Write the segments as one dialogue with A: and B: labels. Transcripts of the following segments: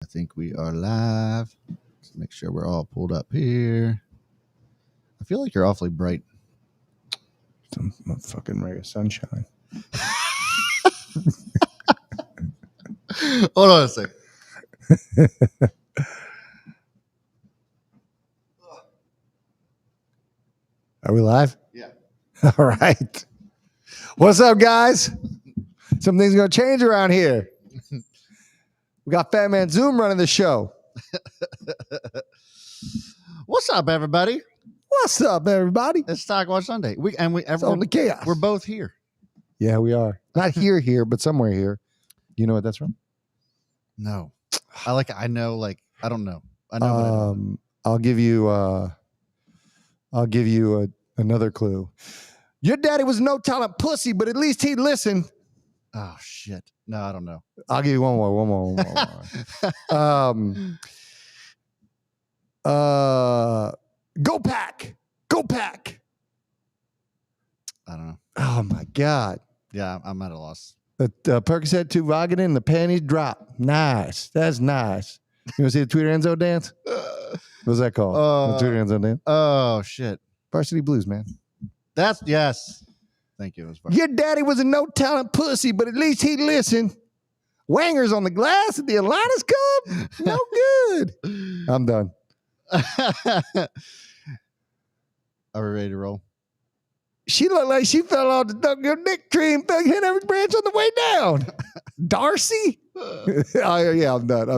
A: I think we are live. Let's make sure we're all pulled up here. I feel like you're awfully bright.
B: Some fucking ray of sunshine.
A: Hold on a second.
B: Are we live?
A: Yeah.
B: All right. What's up, guys? Something's going to change around here. We got Fat Man Zoom running the show.
A: What's up, everybody?
B: What's up, everybody?
A: It's Talk Watch Sunday.
B: It's on the chaos.
A: We're both here.
B: Yeah, we are. Not here, but somewhere here. You know what that's from?
A: No. I don't know. I know. But I don't.
B: I'll give you another clue. Your daddy was no talent pussy, but at least he'd listen.
A: Oh shit. No, I don't know.
B: I'll give you one more. Go pack. Go pack.
A: I don't know.
B: Oh my God.
A: Yeah, I'm at a loss.
B: The Percocet 2 Vodka and the panties drop. Nice. That's nice. You want to see the Tweeter Enzo dance? What's that called? The Tweeter Enzo dance?
A: Oh shit.
B: Varsity Blues, man.
A: Yes. Thank you.
B: Your daddy was a no talent pussy, but at least he'd listen. Wangers on the glass at the Atlantis Cup? No good. I'm done.
A: Are we ready to roll?
B: She looked like she fell off the Dunkin' Nick tree and hit every branch on the way down. Darcy? Oh, yeah, I'm done.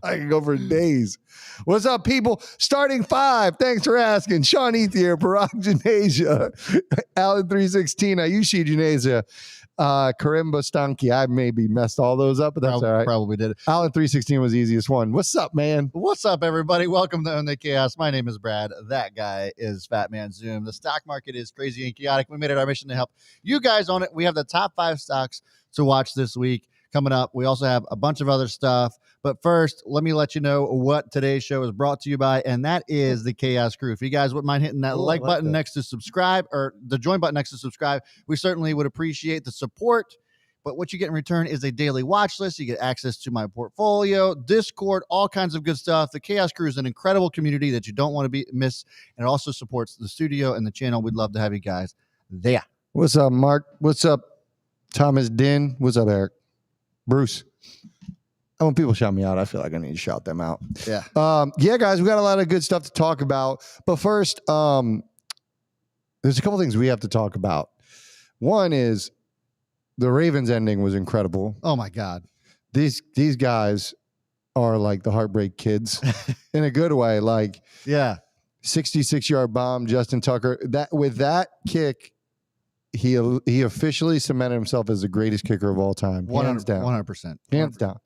B: I can go for days. What's up, people? Starting 5. Thanks for asking. Sean Ethier, Parag Janasia, Alan 316, Ayushi Janasia, Karimba Stanky. I maybe messed all those up, but that's all right.
A: Probably did.
B: Alan 316 was the easiest one. What's up, man?
A: What's up, everybody? Welcome to Own the Chaos. My name is Brad. That guy is Fat Man Zoom. The stock market is crazy and chaotic. We made it our mission to help you guys on it. We have the top 5 stocks to watch this week coming up. We also have a bunch of other stuff. But first, let me let you know what today's show is brought to you by, and that is the Chaos Crew. If you guys wouldn't mind hitting that like button next to subscribe, or the join button next to subscribe, we certainly would appreciate the support. But what you get in return is a daily watch list. You get access to my portfolio, Discord, all kinds of good stuff. The Chaos Crew is an incredible community that you don't want to miss, and it also supports the studio and the channel. We'd love to have you guys there.
B: What's up, Mark? What's up, Thomas Din? What's up, Eric? Bruce? When people shout me out, I feel like I need to shout them out.
A: Yeah.
B: Yeah, guys, we got a lot of good stuff to talk about. But first, there's a couple things we have to talk about. One is the Ravens ending was incredible.
A: Oh my God.
B: These guys are like the Heartbreak Kids in a good way. Like,
A: yeah,
B: 66-yard bomb, Justin Tucker. With that kick, he officially cemented himself as the greatest kicker of all time. Hands down.
A: 100%.
B: Hands down.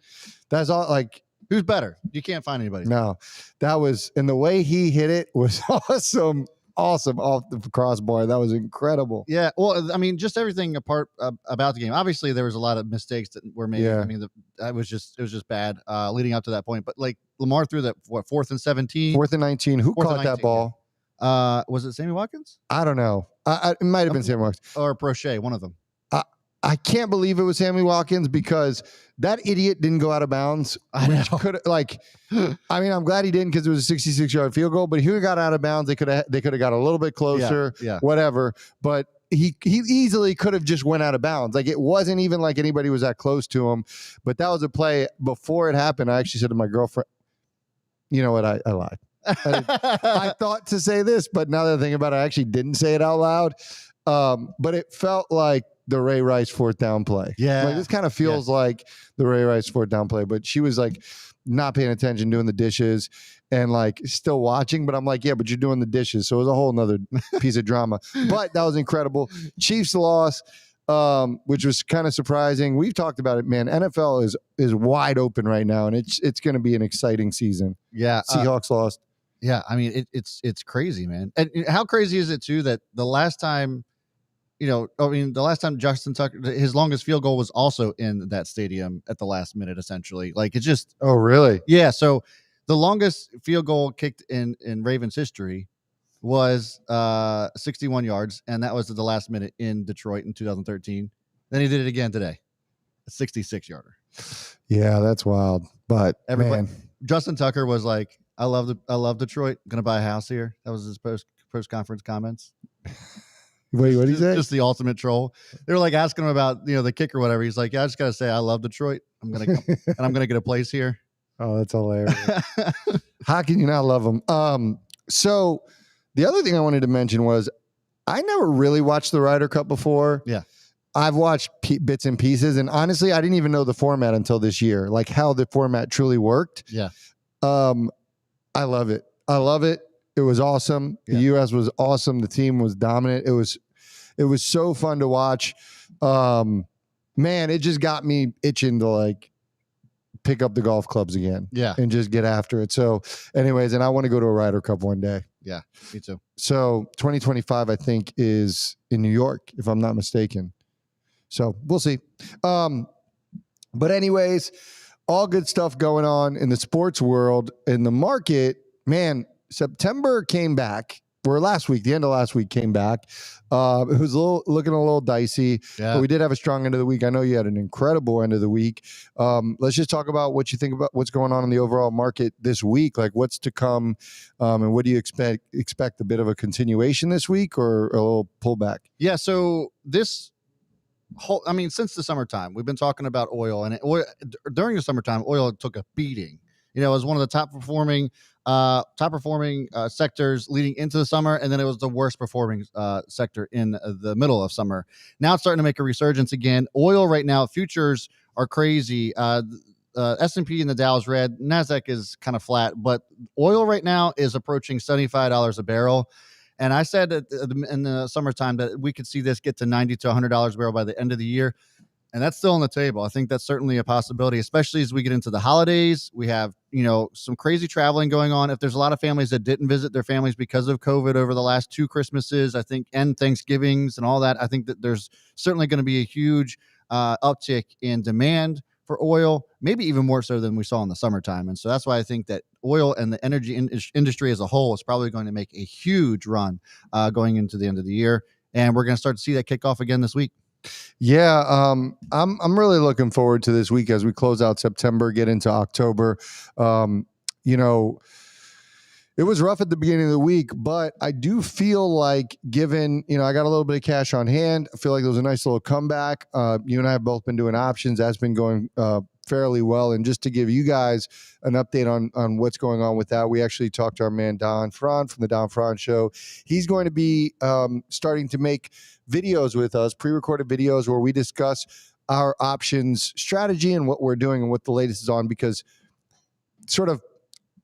B: That's all. Like,
A: who's better? You can't find anybody.
B: No, that was, and the way he hit it was awesome off the crossbar. That was incredible.
A: Yeah. Well, I mean, just everything about the game. Obviously, there was a lot of mistakes that were made.
B: Yeah.
A: I mean, it was just bad leading up to that point. But like Lamar threw that 4th and 17,
B: 4th and 19. Who caught that ball?
A: Yeah. Was it Sammy Watkins?
B: I don't know. It might have been Sammy Watkins
A: or Prochet, one of them.
B: I can't believe it was Sammy Watkins because that idiot didn't go out of bounds. I know. I'm glad he didn't because it was a 66-yard field goal. But if he got out of bounds, they could have got a little bit closer.
A: Yeah.
B: Whatever. But he easily could have just went out of bounds. Like, it wasn't even like anybody was that close to him. But that was a play. Before it happened, I actually said to my girlfriend, you know what? I lied. I thought to say this, but now that I think about it, I actually didn't say it out loud. But it felt like the Ray Rice 4th down play.
A: Yeah.
B: Like, this kind of feels like the Ray Rice 4th down play, but she was like not paying attention, doing the dishes and like still watching. But I'm like, yeah, but you're doing the dishes. So it was a whole nother piece of drama, but that was incredible. Chiefs loss, which was kind of surprising. We've talked about it, man. NFL is wide open right now, and it's going to be an exciting season.
A: Yeah.
B: Seahawks lost.
A: Yeah. I mean, it's crazy, man. And how crazy is it too, that the last time Justin Tucker, his longest field goal was also in that stadium at the last minute, essentially. Like, it's just.
B: Oh, really?
A: Yeah. So the longest field goal kicked in Ravens history was 61 yards. And that was at the last minute in Detroit in 2013. Then he did it again today. A 66 yarder.
B: Yeah, that's wild. But
A: Everybody,
B: man,
A: Justin Tucker was like, I love Detroit. Gonna buy a house here. That was his post conference comments.
B: wait, what did he say?
A: Just the ultimate troll. They were like asking him about the kick or whatever. He's like, yeah, I just gotta say I love Detroit. I'm gonna come, and I'm gonna get a place here.
B: Oh, that's hilarious. How can you not love him? So the other thing I wanted to mention was I never really watched the Ryder Cup before.
A: Yeah.
B: I've watched bits and pieces, and honestly, I didn't even know the format until this year, like how the format truly worked.
A: Yeah.
B: I love it. I love it. It was awesome.
A: Yeah.
B: The U.S. was awesome. The team was dominant. It was so fun to watch. Man, it just got me itching to like pick up the golf clubs again.
A: Yeah.
B: And just get after it. So anyways, and I want to go to a Ryder Cup one day.
A: Yeah, me too.
B: So 2025, I think, is in New York, if I'm not mistaken. So we'll see. But anyways, all good stuff going on in the sports world. In the market, man, September came back. Or last week, the end of last week came back. It was looking a little dicey,
A: Yeah.
B: but we did have a strong end of the week. I know you had an incredible end of the week. Let's just talk about what you think about what's going on in the overall market this week. Like what's to come, and what do you expect a bit of a continuation this week or a little pullback?
A: Yeah. So this since the summertime, we've been talking about oil, and during the summertime, oil took a beating. It was one of the top performing sectors leading into the summer, and then it was the worst performing sector in the middle of summer. Now it's starting to make a resurgence again. Oil right now, futures are crazy. S&P and the Dow is red. NASDAQ is kind of flat, but oil right now is approaching $75 a barrel. And I said that in the summertime that we could see this get to $90 to $100 a barrel by the end of the year. And that's still on the table. I think that's certainly a possibility, especially as we get into the holidays. We have, some crazy traveling going on. If there's a lot of families that didn't visit their families because of COVID over the last 2 Christmases, I think, and Thanksgivings and all that, I think that there's certainly going to be a huge uptick in demand for oil, maybe even more so than we saw in the summertime. And so that's why I think that oil and the energy industry as a whole is probably going to make a huge run going into the end of the year. And we're going to start to see that kick off again this week.
B: Yeah, I'm really looking forward to this week as we close out September, get into October. It was rough at the beginning of the week, but I do feel like given, I got a little bit of cash on hand, I feel like there was a nice little comeback. You and I have both been doing options. That's been going fairly well. And just to give you guys an update on what's going on with that, we actually talked to our man Don Fran from the Don Fran Show. He's going to be starting to make videos with us, pre-recorded videos where we discuss our options strategy and what we're doing and what the latest is on, because sort of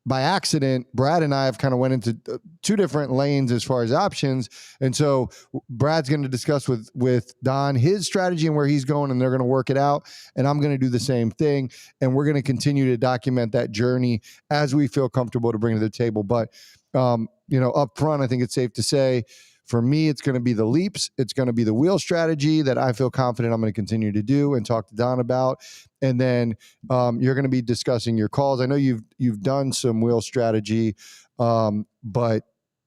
B: by accident, Brad and I have kind of went into 2 different lanes as far as options. And so Brad's going to discuss with Don his strategy and where he's going, and they're going to work it out. And I'm going to do the same thing. And we're going to continue to document that journey as we feel comfortable to bring to the table. But, up front, I think it's safe to say, for me, it's going to be the leaps. It's going to be the wheel strategy that I feel confident I'm going to continue to do and talk to Don about. And then you're going to be discussing your calls. I know you've done some wheel strategy, but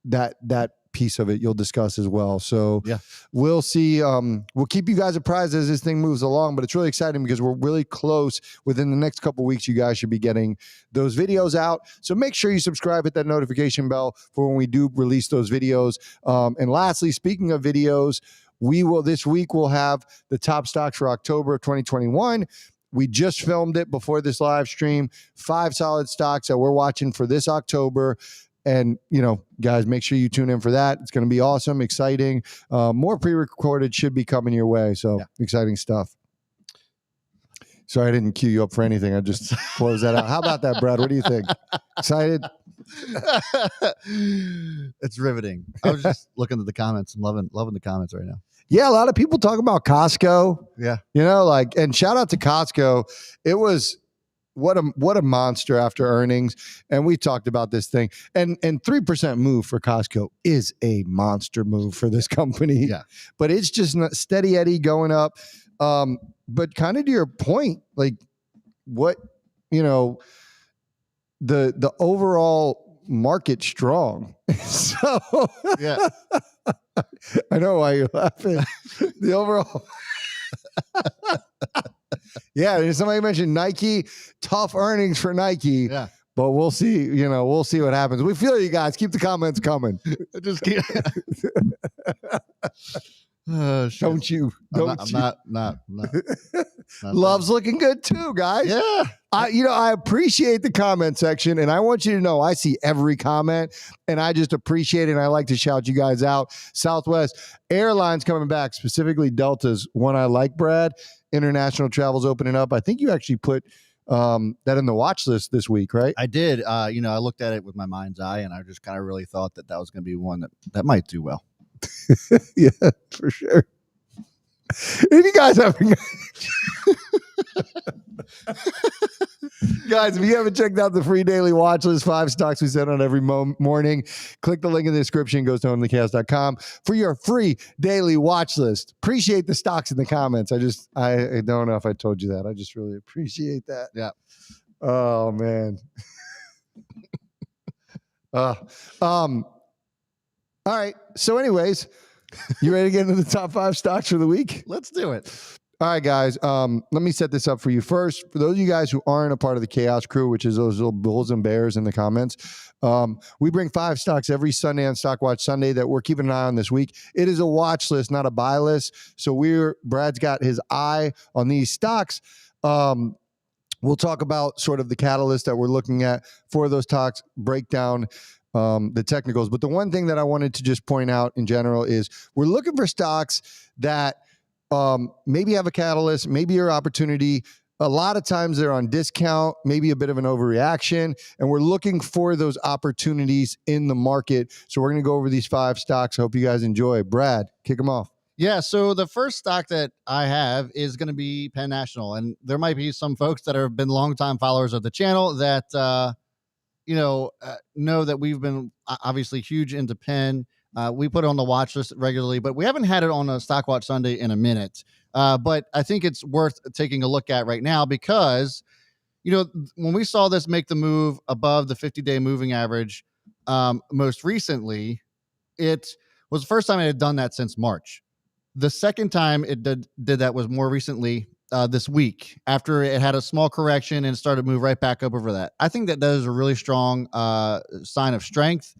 B: that piece of it you'll discuss as well. So
A: yeah,
B: we'll see. We'll keep you guys apprised as this thing moves along, but it's really exciting because we're really close. Within the next couple of weeks, you guys should be getting those videos out. So make sure you subscribe, hit that notification bell for when we do release those videos. And lastly, speaking of videos, this week we'll have the top stocks for October of 2021. We just filmed it before this live stream. 5 solid stocks that we're watching for this October. And, guys, make sure you tune in for that. It's going to be awesome, exciting. More pre-recorded should be coming your way. So Exciting stuff. Sorry, I didn't cue you up for anything. I just closed that out. How about that, Brad? What do you think? Excited?
A: It's riveting. I was just looking at the comments and loving the comments right now.
B: Yeah, a lot of people talk about Costco.
A: Yeah.
B: And shout out to Costco. It was what a monster after earnings. And we talked about this thing. And 3% move for Costco is a monster move for this company.
A: Yeah.
B: But it's just not steady Eddie going up. But kind of to your point, like what, the overall market strong. So
A: yeah.
B: I know why you're laughing. The overall Yeah, somebody mentioned Nike, tough earnings for Nike.
A: Yeah.
B: But we'll see, we'll see what happens. We feel you guys. Keep the comments coming.
A: Just keep. Oh, shit.
B: Don't you?
A: I'm not.
B: Love's looking good too, guys.
A: Yeah.
B: I appreciate the comment section, and I want you to know I see every comment, and I just appreciate it. And I like to shout you guys out. Southwest Airlines coming back, specifically Delta's one I like, Brad. International travel's opening up. I think you actually put that in the watch list this week, right?
A: I did. I looked at it with my mind's eye, and I just kind of really thought that was going to be one that might do well.
B: Yeah, for sure. If you guys haven't, guys, if you haven't checked out the free daily watch list, 5 stocks we send on every morning, click the link in the description, goes to onlychaos.com for your free daily watch list. Appreciate the stocks in the comments. I don't know if I told you that. I just really appreciate that.
A: Yeah.
B: Oh man. All right. So anyways, you ready to get into the top 5 stocks for the week?
A: Let's do it.
B: All right, guys. Let me set this up for you first. For those of you guys who aren't a part of the Chaos Crew, which is those little bulls and bears in the comments, we bring 5 stocks every Sunday on Stock Watch Sunday that we're keeping an eye on this week. It is a watch list, not a buy list. So Brad's got his eye on these stocks. We'll talk about sort of the catalyst that we're looking at for those stocks, break down the technicals. But the one thing that I wanted to just point out in general is we're looking for stocks that maybe have a catalyst, maybe your opportunity. A lot of times they're on discount, maybe a bit of an overreaction, and we're looking for those opportunities in the market. So we're going to go over these 5 stocks. I hope you guys enjoy. Brad, kick them off.
A: Yeah, so the first stock that I have is going to be Penn National, and there might be some folks that have been longtime followers of the channel that know that we've been obviously huge into Penn. We put it on the watch list regularly, but we haven't had it on a Stock Watch Sunday in a minute. But I think it's worth taking a look at right now because, when we saw this make the move above the 50-day moving average, most recently, it was the first time it had done that since March. The second time it did that was more recently this week after it had a small correction and started to move right back up over that. I think that is a really strong sign of strength.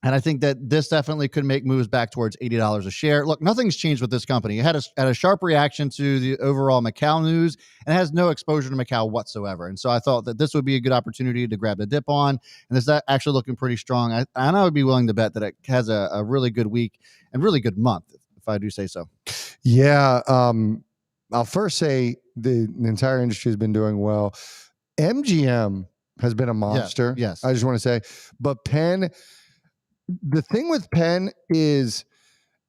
A: And I think that this definitely could make moves back towards $80 a share. Look, nothing's changed with this company. It had a sharp reaction to the overall Macau news and has no exposure to Macau whatsoever. And so I thought that this would be a good opportunity to grab the dip on. And it's actually looking pretty strong. I would be willing to bet that it has a really good week and really good month, if I do say so.
B: Yeah. I'll first say the entire industry has been doing well. MGM has been a monster.
A: Yes.
B: I just want to say, but Penn, the thing with Penn is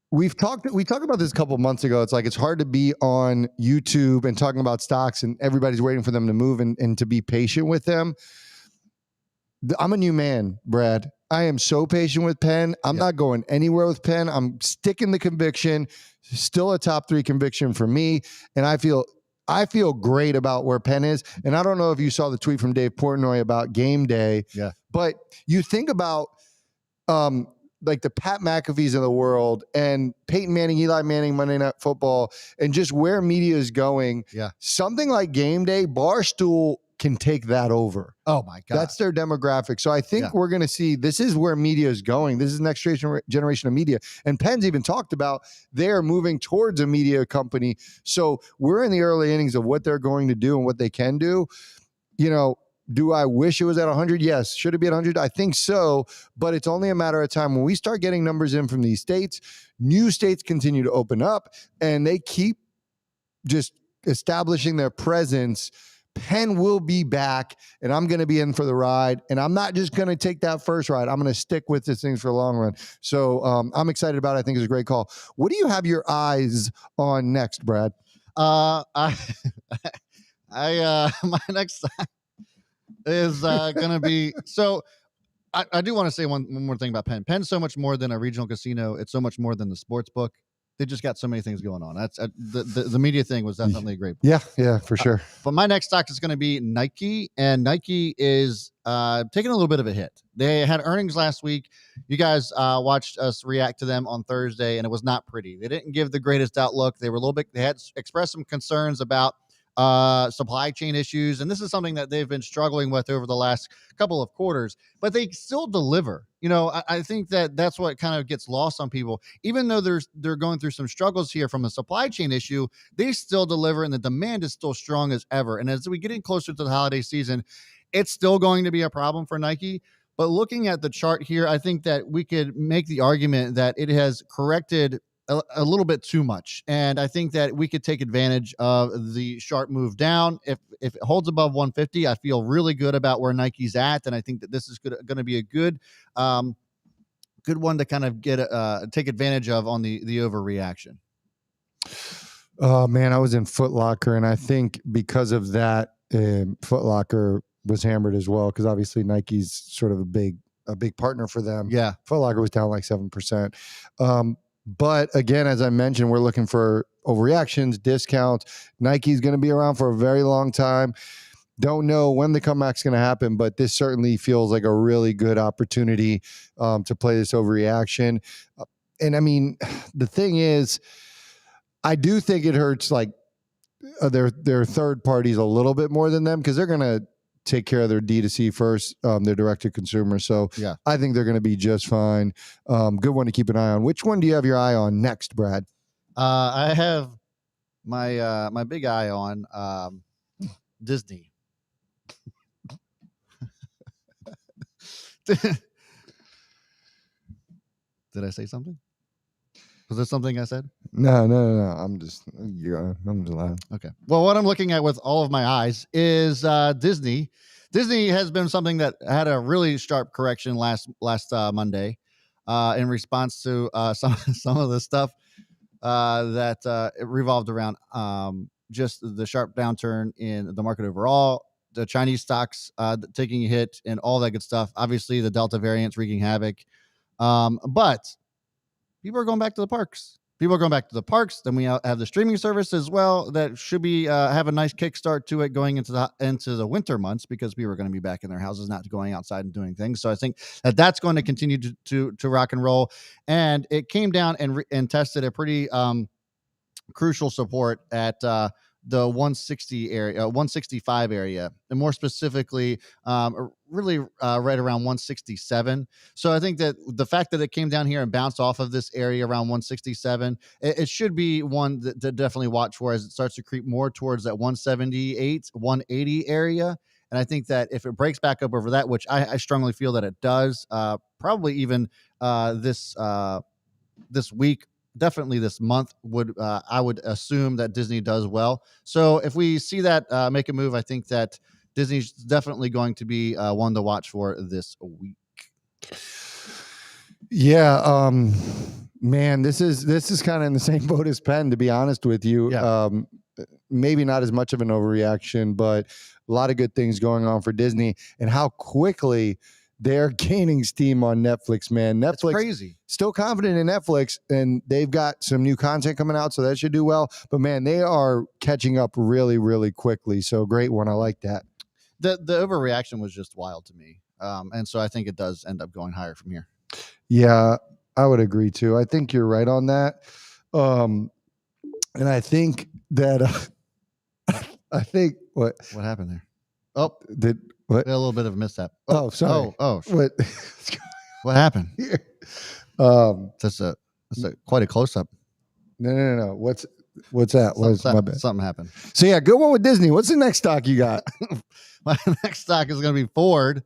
B: we talked about this a couple of months ago. It's like it's hard to be on YouTube and talking about stocks and everybody's waiting for them to move and to be patient with them. I'm a new man, Brad. I am so patient with Penn. I'm not going anywhere with Penn. I'm sticking the conviction. Still a top 3 conviction for me. And I feel great about where Penn is. And I don't know if you saw the tweet from Dave Portnoy about game day.
A: Yeah.
B: But you think about like the Pat McAfees of the world and Peyton Manning, Eli Manning, Monday Night Football, and just where media is going.
A: Yeah. Something
B: like game day, Barstool can take that over.
A: Oh my God.
B: That's their demographic. So I think we're going to see, this is where media is going. This is the next generation of media. And Penn's even talked about they're moving towards a media company. So we're in the early innings of what they're going to do and what they can do. Do I wish it was at 100? Yes. Should it be at 100? I think so, but it's only a matter of time. When we start getting numbers in from these states, new states continue to open up and they keep just establishing their presence. Penn will be back and I'm going to be in for the ride. And I'm not just going to take that first ride. I'm going to stick with this thing for a long run. So I'm excited about it. I think it's a great call. What do you have your eyes on next, Brad?
A: My next is going to be, so I do want to say one more thing about Penn. Penn's so much more than a regional casino. It's so much more than the sports book. they just got so many things going on. That's the media thing was definitely a great point.
B: Yeah, for sure.
A: But my next stock is going to be Nike, and Nike is taking a little bit of a hit. They had earnings last week. You guys watched us react to them on Thursday, and it was not pretty. They didn't give the greatest outlook. They were a little bit. They had expressed some concerns about supply chain issues, and this is something that they've been struggling with over the last couple of quarters. But they still deliver. I think that that's what kind of gets lost on people. Even though they're going through some struggles here from a supply chain issue, they still deliver, and the demand is still strong as ever. And as we get in closer to the holiday season, it's still going to be a problem for Nike. But looking at the chart here, I think that we could make the argument that it has corrected a little bit too much. And I think that we could take advantage of the sharp move down. If it holds above 150, I feel really good about where Nike's at. And I think that this is going to be a good one to kind of take advantage of on the overreaction.
B: Oh man, I was in Foot Locker, and I think because of that, Foot Locker was hammered as well, because obviously Nike's sort of a big partner for them.
A: Yeah.
B: Foot Locker was down like 7%. But again, as I mentioned, we're looking for overreactions, discounts. Nike's going to be around for a very long time. Don't know when the comeback's going to happen, but this certainly feels like a really good opportunity to play this overreaction. And I mean, the thing is, I do think it hurts like their third parties a little bit more than them, because they're going to take care of their D2C first, their direct to consumer. So
A: yeah,
B: I think they're going to be just fine. Good one to keep an eye on. Which one do you have your eye on next, Brad?
A: I have my big eye on Disney. Did I say something? Was there something I said?
B: No. I'm just laughing.
A: Okay. Well, what I'm looking at with all of my eyes is Disney. Disney has been something that had a really sharp correction last Monday in response to some of the stuff that it revolved around just the sharp downturn in the market overall, the Chinese stocks taking a hit, and all that good stuff. Obviously, the Delta variant's wreaking havoc. But people are going back to the parks. Then we have the streaming service as well that should be have a nice kickstart to it going into the winter months, because people are going to be back in their houses, not going outside and doing things. So I think that's going to continue to rock and roll. And it came down and tested a pretty crucial support at the 160 area, 165 area, and more specifically, really right around 167. So I think that the fact that it came down here and bounced off of this area around 167, it should be one to definitely watch for as it starts to creep more towards that 178, 180 area. And I think that if it breaks back up over that, which I strongly feel that it does, probably even this week, definitely this month, I would assume that Disney does well. So if we see that make a move, I think that Disney's definitely going to be one to watch for this week.
B: Yeah, man, this is kind of in the same boat as Penn, to be honest with you.
A: Yeah.
B: Maybe not as much of an overreaction, but a lot of good things going on for Disney, and how quickly they're gaining steam on Netflix, man. Netflix,
A: that's crazy.
B: Still confident in Netflix, and they've got some new content coming out, so that should do well. But man, they are catching up really, really quickly. So great one. I like that.
A: The overreaction was just wild to me. And so I think it does end up going higher from here.
B: Yeah, I would agree too. I think you're right on that. And I think that I think what
A: happened there? Oh,
B: what?
A: A little bit of a mishap.
B: Oh, sorry.
A: Oh,
B: what?
A: What happened? That's quite a close up.
B: No. What's that?
A: Something happened.
B: So yeah, good one with Disney. What's the next stock you got?
A: My next stock is going to be Ford.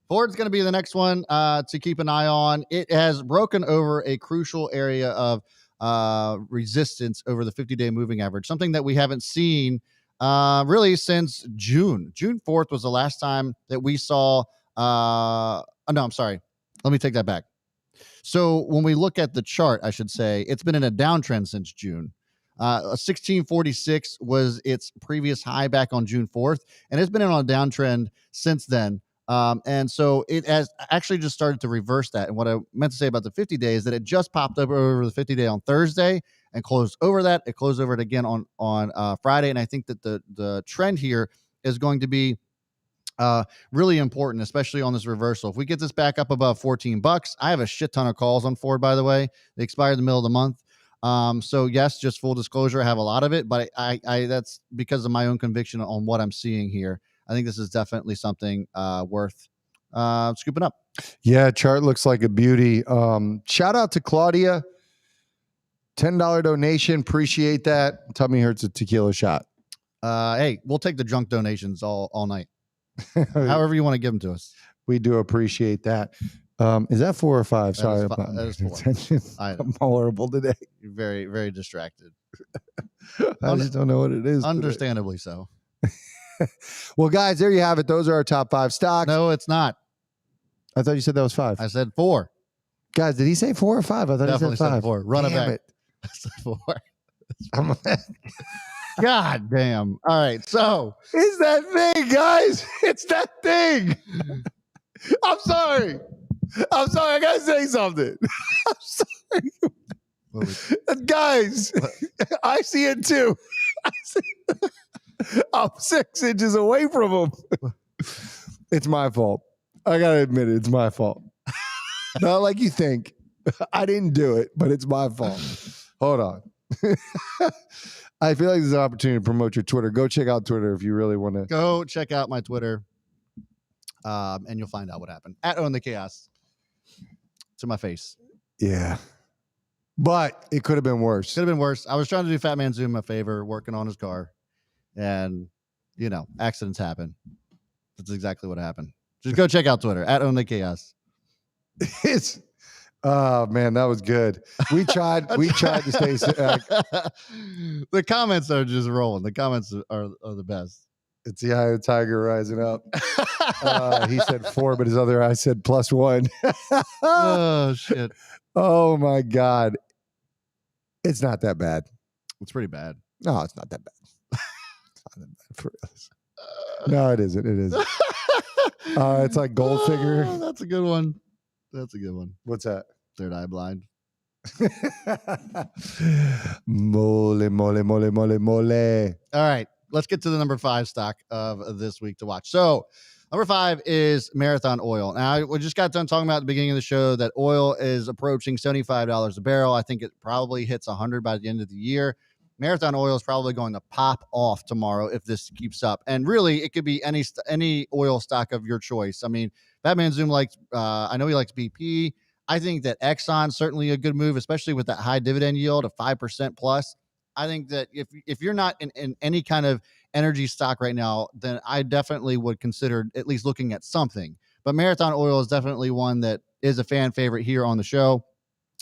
A: Ford's going to be the next one to keep an eye on. It has broken over a crucial area of resistance over the 50-day moving average, something that we haven't seen really since June 4th was the last time that we saw no, I'm sorry, let me take that back. So when we look at the chart, I should say it's been in a downtrend since June. 1646 was its previous high back on June 4th, and it's been on a downtrend since then. And so it has actually just started to reverse that. And what I meant to say about the 50 day is that it just popped up over the 50 day on Thursday, and closed over that. It closed over it again on Friday, and I think that the trend here is going to be really important, especially on this reversal. If we get this back up above $14, I have a shit ton of calls on Ford, by the way. They expire in the middle of the month. So yes, just full disclosure, I have a lot of it, but I that's because of my own conviction on what I'm seeing here. I think this is definitely something worth scooping up.
B: Yeah, chart looks like a beauty. Shout out to Claudia. $10 donation. Appreciate that. Tummy hurts a tequila shot.
A: Hey, we'll take the junk donations all night. However you want to give them to us.
B: We do appreciate that. Is that 4 or 5? Sorry,
A: that is 4.
B: I'm horrible today.
A: You're very, very distracted.
B: I just don't know what it is.
A: Understandably so.
B: Well, guys, there you have it. Those are our top 5 stocks.
A: No, it's not.
B: I thought you said that was 5.
A: I said 4.
B: Guys, did he say 4 or 5? I thought
A: Definitely
B: he said 5.
A: Said 4. Run
B: Damn
A: it back. I said 4. God damn. All right. So
B: it's that thing, guys. It's that thing. I'm sorry. I gotta say something. I'm sorry. Guys, I see it too. I'm 6 inches away from him. It's my fault. I gotta admit it. It's my fault. Not like you think. I didn't do it, but it's my fault. Hold on. I feel like there's an opportunity to promote your Twitter. Go check out Twitter if you really want to.
A: Go check out my Twitter, and you'll find out what happened. At Own the Chaos. To my face.
B: Yeah. But it could have been worse.
A: Could have been worse. I was trying to do Fat Man Zoom a favor, working on his car. And, accidents happen. That's exactly what happened. Just go check out Twitter. At Own the Chaos.
B: Oh man, that was good. We tried to stay.
A: The comments are just rolling. The comments are the best.
B: It's the eye of the tiger rising up. He said 4, but his other eye said +1.
A: Oh shit!
B: Oh my god, it's not that bad.
A: It's pretty bad.
B: No, it's not that bad. It's not that bad for us. No, it isn't. It isn't. It's like Goldfinger.
A: Oh, that's a good one. That's a good one.
B: What's that?
A: Third Eye Blind.
B: Mole.
A: All right, let's get to the number 5 stock of this week to watch. So number 5 is Marathon Oil. Now, we just got done talking about at the beginning of the show that oil is approaching $75 a barrel. I think it probably hits 100 by the end of the year. Marathon Oil is probably going to pop off tomorrow if this keeps up. And really, it could be any oil stock of your choice. I mean, Batman Zoom likes, I know he likes BP. I think that Exxon certainly a good move, especially with that high dividend yield of 5% plus. I think that if you're not in any kind of energy stock right now, then I definitely would consider at least looking at something. But Marathon Oil is definitely one that is a fan favorite here on the show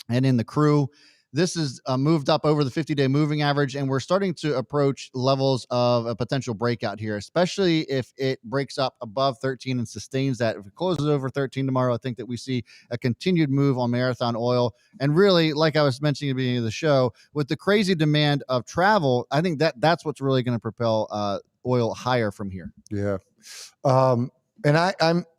A: and in the crew. This is moved up over the 50-day moving average, and we're starting to approach levels of a potential breakout here, especially if it breaks up above 13 and sustains that. If it closes over 13 tomorrow, I think that we see a continued move on Marathon Oil. And really, like I was mentioning at the beginning of the show, with the crazy demand of travel, I think that's what's really going to propel oil higher from here.
B: Yeah. And I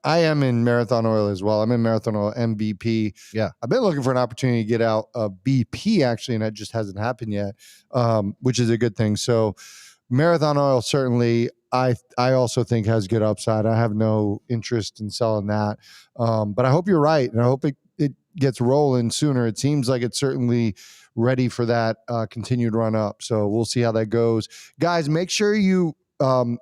B: am in Marathon Oil as well. I'm in Marathon Oil MVP.
A: Yeah.
B: I've been looking for an opportunity to get out of BP actually, and it just hasn't happened yet, which is a good thing. So Marathon Oil certainly I also think has good upside. I have no interest in selling that. But I hope you're right, and I hope it gets rolling sooner. It seems like it's certainly ready for that continued run up. So we'll see how that goes. Guys, make sure you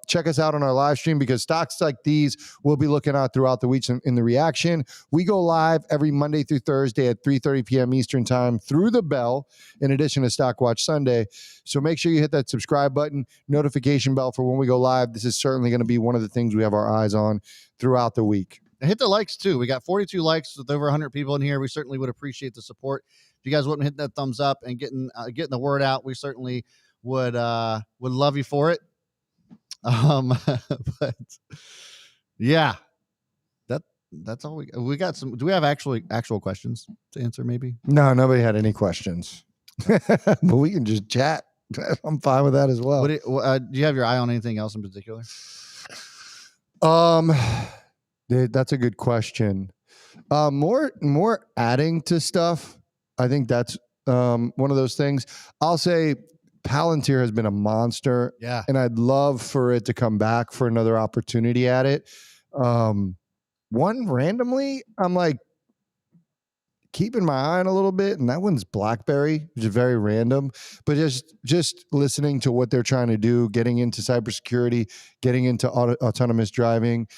B: check us out on our live stream, because stocks like these we'll be looking at throughout the week in the reaction. We go live every Monday through Thursday at 3:30 p.m. Eastern time through the bell, in addition to Stock Watch Sunday. So make sure you hit that subscribe button, notification bell for when we go live. This is certainly going to be one of the things we have our eyes on throughout the week.
A: Hit the likes too. We got 42 likes with over 100 people in here. We certainly would appreciate the support. If you guys wouldn't hit that thumbs up and getting the word out, we certainly would love you for it. But yeah, that's all we got. Do we have actual questions to answer? Maybe.
B: No, nobody had any questions, but we can just chat. I'm fine with that as well.
A: Do you have your eye on anything else in particular?
B: That's a good question. More adding to stuff. I think that's one of those things. I'll say Palantir has been a monster.
A: Yeah.
B: And I'd love for it to come back for another opportunity at it. One randomly, I'm like keeping my eye on a little bit, and that one's BlackBerry, which is very random. But just listening to what they're trying to do, getting into cybersecurity, getting into autonomous driving,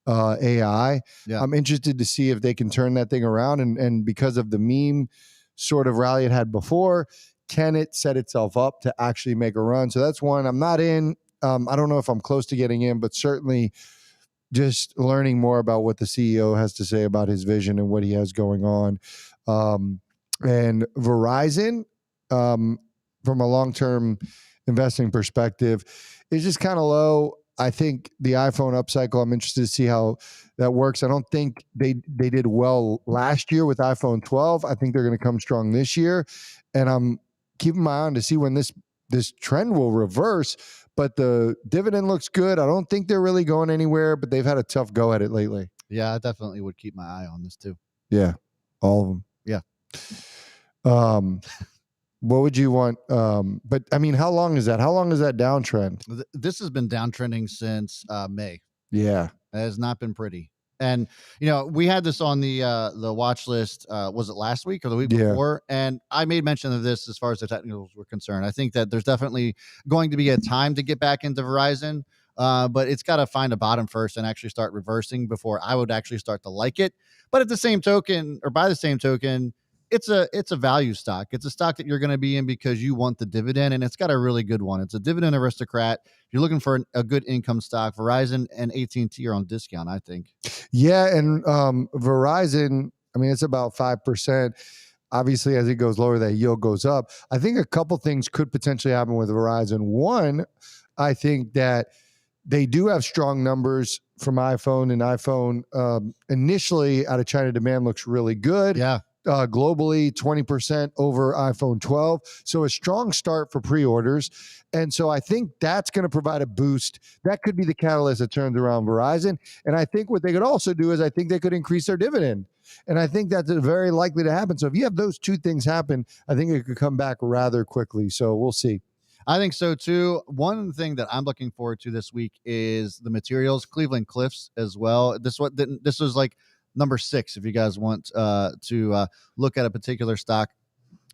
B: AI.
A: Yeah.
B: I'm interested to see if they can turn that thing around. And because of the meme sort of rally it had before, can it set itself up to actually make a run? So that's one. I'm not in. I don't know if I'm close to getting in, but certainly just learning more about what the CEO has to say about his vision and what he has going on. And Verizon, from a long-term investing perspective, is just kind of low. I think the iPhone upcycle, I'm interested to see how that works. I don't think they did well last year with iPhone 12. I think they're going to come strong this year. And I'm keeping my eye on to see when this trend will reverse. But the dividend looks good. I don't think they're really going anywhere, but they've had a tough go at it lately.
A: Yeah, I definitely would keep my eye on this too.
B: Yeah, all of them.
A: Yeah.
B: What would you want? But I mean, how long is that? How long is that downtrend?
A: This has been downtrending since May.
B: Yeah,
A: it has not been pretty. And we had this on the watch list. Was it last week or the week before? And I made mention of this as far as the technicals were concerned. I think that there's definitely going to be a time to get back into Verizon, but it's got to find a bottom first and actually start reversing before I would actually start to like it. But at the same token, or by the same token, it's a value stock. It's a stock that you're going to be in because you want the dividend, and it's got a really good one. It's a dividend aristocrat. If you're looking for a good income stock, Verizon and AT&T are on discount, I think.
B: Yeah, and Verizon, I mean, it's about 5%. Obviously, as it goes lower, that yield goes up. I think a couple things could potentially happen with Verizon. One, I think that they do have strong numbers from iPhone, and iPhone initially out of China demand looks really good.
A: Yeah.
B: Globally, 20% over iPhone 12. So a strong start for pre-orders. And so I think that's going to provide a boost. That could be the catalyst that turns around Verizon. And I think what they could also do is I think they could increase their dividend. And I think that's very likely to happen. So if you have those two things happen, I think it could come back rather quickly. So we'll see.
A: I think so too. One thing that I'm looking forward to this week is the materials, Cleveland Cliffs as well. This was like number 6 if you guys want to look at a particular stock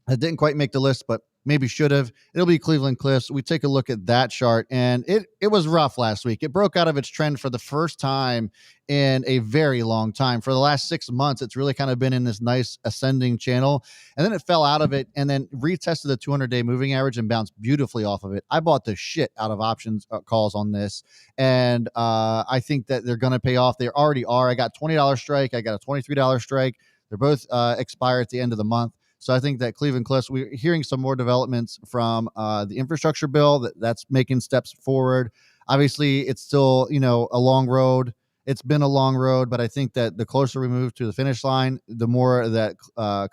A: that didn't quite make the list, but maybe should have. It'll be Cleveland Cliffs. We take a look at that chart, and it was rough last week. It broke out of its trend for the first time in a very long time. For the last 6 months, it's really kind of been in this nice ascending channel, and then it fell out of it and then retested the 200-day moving average and bounced beautifully off of it. I bought the shit out of options calls on this, and I think that they're going to pay off. They already are. I got $20 strike. I got a $23 strike. They're both expire at the end of the month. So I think that Cleveland Cliffs, we're hearing some more developments from the infrastructure bill that's making steps forward. Obviously, it's still, a long road. It's been a long road, but I think that the closer we move to the finish line, the more that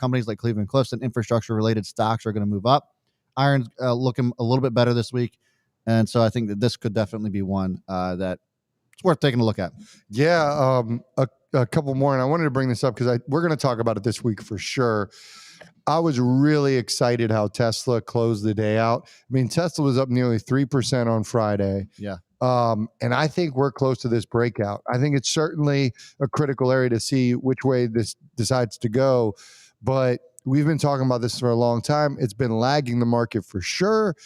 A: companies like Cleveland Cliffs and infrastructure-related stocks are going to move up. Iron's looking a little bit better this week. And so I think that this could definitely be one that it's worth taking a look at.
B: Yeah, a couple more. And I wanted to bring this up because we're going to talk about it this week for sure. I was really excited how Tesla closed the day out. I mean, Tesla was up nearly 3% on Friday.
A: Yeah.
B: And I think we're close to this breakout. I think it's certainly a critical area to see which way this decides to go. But we've been talking about this for a long time. It's been lagging the market for sure.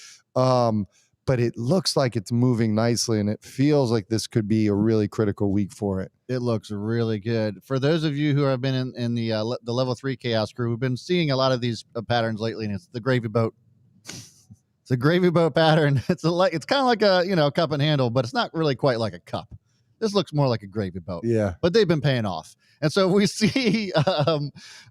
B: But it looks like it's moving nicely, and it feels like this could be a really critical week for it.
A: It looks really good. For those of you who have been in the level 3 chaos crew, we've been seeing a lot of these patterns lately, and it's the gravy boat. It's a gravy boat pattern. It's kind of like a cup and handle, but it's not really quite like a cup. This looks more like a gravy boat.
B: Yeah.
A: But they've been paying off. And so we see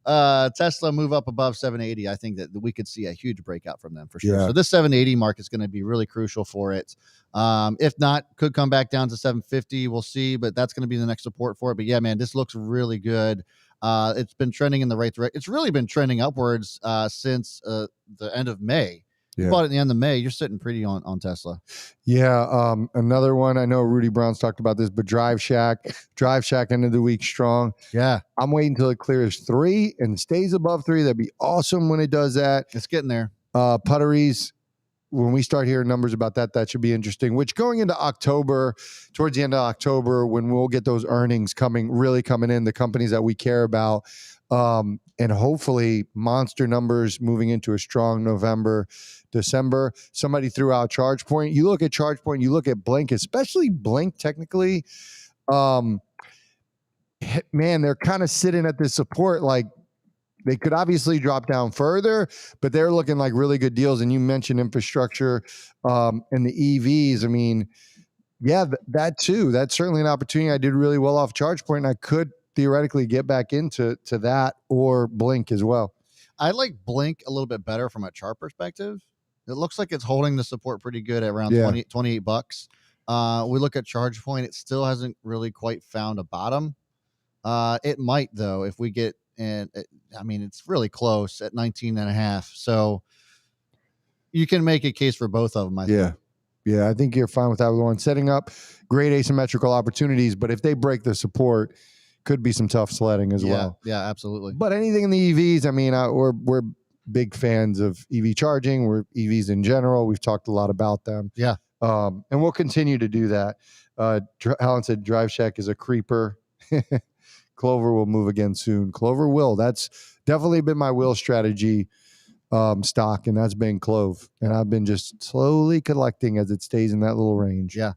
A: Tesla move up above 780. I think that we could see a huge breakout from them for sure.
B: Yeah.
A: So this 780 mark is going to be really crucial for it. If not, could come back down to 750. We'll see, but that's going to be the next support for it. But yeah, man, this looks really good. It's been trending in the right direction. It's really been trending upwards since the end of May. You bought it in the end of May. You're sitting pretty on Tesla.
B: Yeah. Another one. I know Rudy Brown's talked about this, but Drive Shack end of the week strong.
A: Yeah.
B: I'm waiting until it clears 3 and stays above 3. That'd be awesome when it does that.
A: It's getting there.
B: Putteries, when we start hearing numbers about that, that should be interesting. Which going into October, towards the end of October, when we'll get those earnings coming in, the companies that we care about, and hopefully monster numbers moving into a strong November, December. Somebody threw out ChargePoint. You look at ChargePoint, you look at Blink, especially Blink technically. Man, they're kind of sitting at this support. Like, they could obviously drop down further, but they're looking like really good deals. And you mentioned infrastructure and the EVs. I mean, yeah, that too. That's certainly an opportunity. I did really well off ChargePoint, and I could theoretically get back into that or Blink as well.
A: I like Blink a little bit better from a chart perspective. It looks like it's holding the support pretty good at around $28. We look at ChargePoint. It still hasn't really quite found a bottom. It might, though, if we get, and I mean, it's really close at 19.5. So you can make a case for both of them. I think.
B: Yeah. I think you're fine with that one. Setting up great asymmetrical opportunities, but if they break the support, could be some tough sledding as well.
A: Yeah, absolutely.
B: But anything in the EVs, I mean, we're big fans of EV charging. We're EVs in general. We've talked a lot about them.
A: Yeah.
B: And we'll continue to do that. Alan said Drive Shack is a creeper. Clover will move again soon. Clover will. That's definitely been my will strategy stock, and that's been Clove. And I've been just slowly collecting as it stays in that little range.
A: Yeah.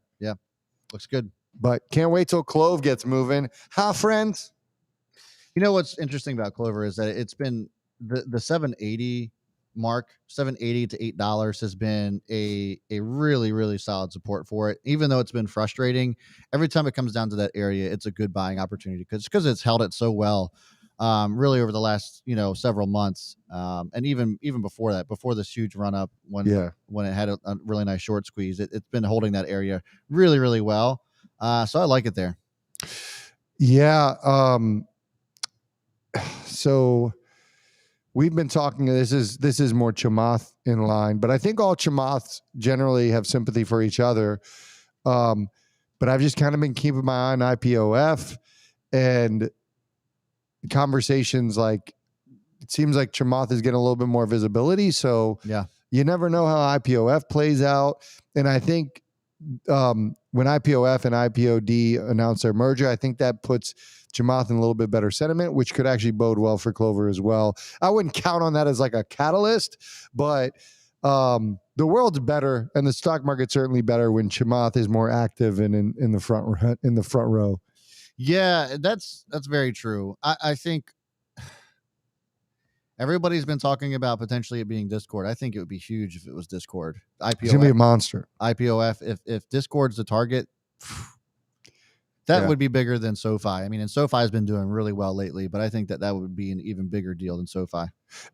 A: Looks good.
B: But can't wait till Clove gets moving. Huh, friends?
A: You know what's interesting about Clover is that it's been the 780 mark, $7.80 to $8 has been a really, really solid support for it. Even though it's been frustrating, every time it comes down to that area, it's a good buying opportunity because it's held it so well, really over the last several months, and even before that, before this huge run up when it had a really nice short squeeze, it's been holding that area really, really well. So I like it there.
B: Yeah. So we've been talking. This is more Chamath in line, but I think all Chamaths generally have sympathy for each other. But I've just kind of been keeping my eye on IPOF and conversations. Like, it seems like Chamath is getting a little bit more visibility. So
A: yeah,
B: you never know how IPOF plays out. And I think when IPOF and IPOD announce their merger, I think that puts Chamath in a little bit better sentiment, which could actually bode well for Clover as well. I wouldn't count on that as like a catalyst, but the world's better and the stock market's certainly better when Chamath is more active and in the front row.
A: Yeah, that's very true. I think everybody's been talking about potentially it being Discord. I think it would be huge if it was Discord.
B: IPOF, it's gonna be a monster.
A: IPOF, if Discord's the target, that would be bigger than SoFi. I mean, and SoFi has been doing really well lately, but I think that would be an even bigger deal than SoFi.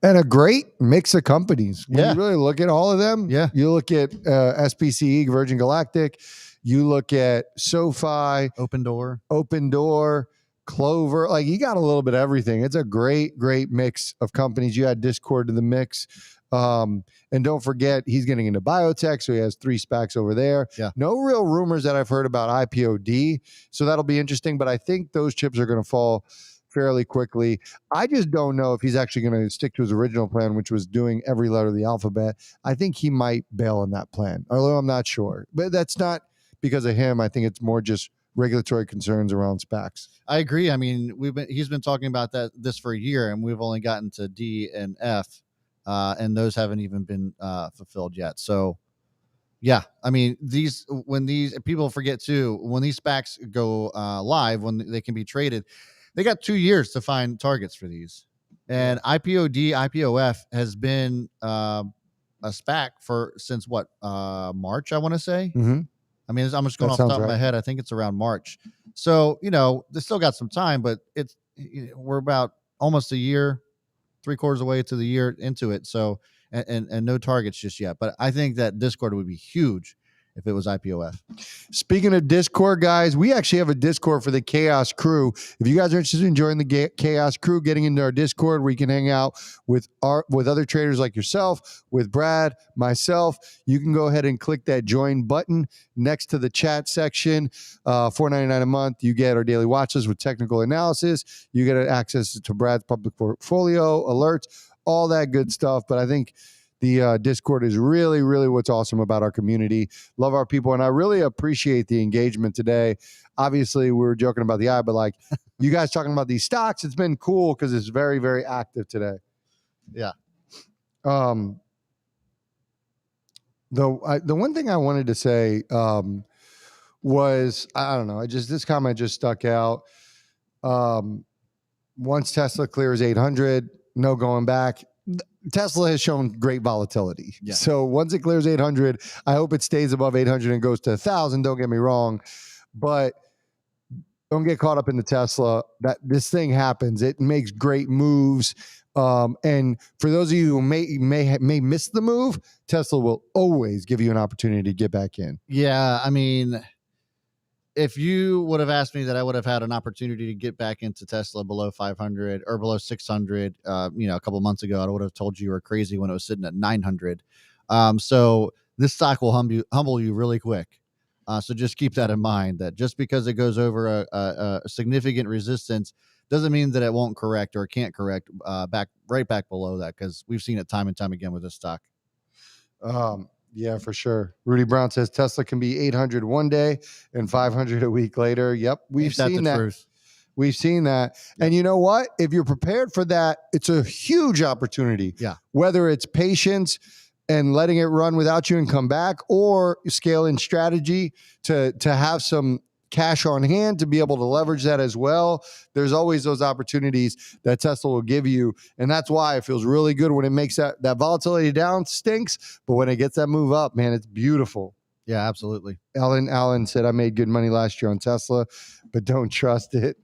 B: And a great mix of companies. When you really look at all of them, you look at SPCE, Virgin Galactic, you look at SoFi,
A: Open Door,
B: Clover, like you got a little bit of everything. It's a great mix of companies. You add Discord to the mix. And don't forget, he's getting into biotech, so he has 3 SPACs over there.
A: Yeah.
B: No real rumors that I've heard about IPOD, so that'll be interesting, but I think those chips are going to fall fairly quickly. I just don't know if he's actually going to stick to his original plan, which was doing every letter of the alphabet. I think he might bail on that plan, although I'm not sure. But that's not because of him. I think it's more just regulatory concerns around SPACs.
A: I agree. I mean, he's been talking about this for a year, and we've only gotten to D and F. And those haven't even been fulfilled yet. So, yeah, I mean, when these people forget too, when these SPACs go live, when they can be traded, they got 2 years to find targets for these. And IPOD, IPOF has been a SPAC since what, March, I want to say.
B: Mm-hmm.
A: I mean, I'm just going off the top of my head. I think it's around March. So, they still got some time, but we're about almost a year, 3/4 away to the year into it. So, and no targets just yet. But I think that Discord would be huge if it was IPOF.
B: Speaking of Discord, guys, we actually have a Discord for the Chaos Crew. If you guys are interested in joining the Chaos Crew, getting into our Discord where you can hang out with other traders like yourself, with Brad, myself, you can go ahead and click that join button next to the chat section. $4.99 a month. You get our daily watches with technical analysis. You get access to Brad's public portfolio, alerts, all that good stuff. But I think the Discord is really, really what's awesome about our community. Love our people, and I really appreciate the engagement today. Obviously, we were joking about the eye, but like you guys talking about these stocks, it's been cool because it's very, very active today.
A: Yeah.
B: The one thing I wanted to say was, I don't know, this comment just stuck out. Once Tesla clears 800, no going back. Tesla has shown great volatility.
A: Yeah.
B: So once it clears 800, I hope it stays above 800 and goes to 1,000. Don't get me wrong, but don't get caught up in the Tesla. That this thing happens. It makes great moves. And for those of you who may miss the move, Tesla will always give you an opportunity to get back in.
A: Yeah, I mean, if you would have asked me that I would have had an opportunity to get back into Tesla below 500 or below 600, a couple of months ago, I would have told you were crazy when it was sitting at 900. So this stock will humble you really quick. So just keep that in mind, that just because it goes over a significant resistance doesn't mean that it won't correct or can't correct right back below that, because we've seen it time and time again with this stock.
B: Yeah, for sure. Rudy Brown says Tesla can be 800 one day and 500 a week later. Yep, we've seen that. Truth. We've seen that. Yep. And you know what? If you're prepared for that, it's a huge opportunity.
A: Yeah.
B: Whether it's patience and letting it run without you and come back, or scale in strategy to have some cash on hand to be able to leverage that as well. There's always those opportunities that Tesla will give you. And that's why it feels really good when it makes that volatility down. Stinks, but when it gets that move up, man, it's beautiful.
A: Yeah, absolutely.
B: Alan said, I made good money last year on Tesla, but don't trust it.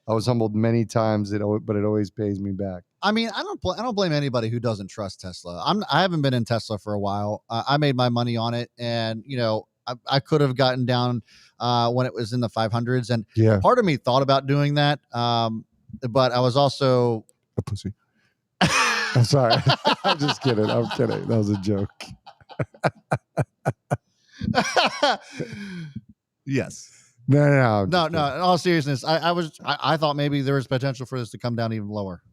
B: I was humbled many times, but it always pays me back.
A: I mean, I don't blame anybody who doesn't trust Tesla. I haven't been in Tesla for a while. I made my money on it, and I could have gotten down when it was in the 500s, and part of me thought about doing that, but I was also
B: a pussy. I'm sorry. I'm just kidding. I'm kidding. That was a joke.
A: Yes.
B: No.
A: In all seriousness, I thought maybe there was potential for this to come down even lower.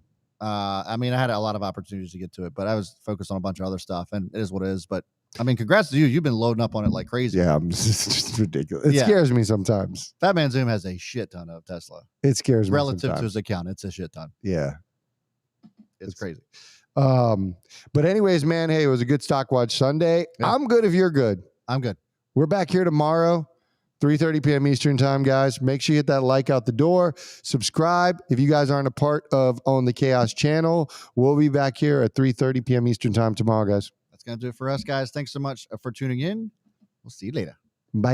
A: I mean, I had a lot of opportunities to get to it, but I was focused on a bunch of other stuff, and it is what it is. But I mean, congrats to you. You've been loading up on it like crazy.
B: Yeah, it's just ridiculous. It scares me sometimes.
A: Fat Man Zoom has a shit ton of Tesla.
B: It scares me
A: relative
B: sometimes.
A: to his account. It's a shit ton.
B: Yeah.
A: It's crazy.
B: But anyways, man, hey, it was a good Stock Watch Sunday. Yeah. I'm good if you're good.
A: I'm good.
B: We're back here tomorrow, 3:30 p.m. Eastern time, guys. Make sure you hit that like out the door. Subscribe. If you guys aren't a part of Own the Chaos channel, we'll be back here at 3:30 p.m. Eastern time tomorrow, guys.
A: That's going to do it for us, guys. Thanks so much for tuning in. We'll see you later.
B: Bye.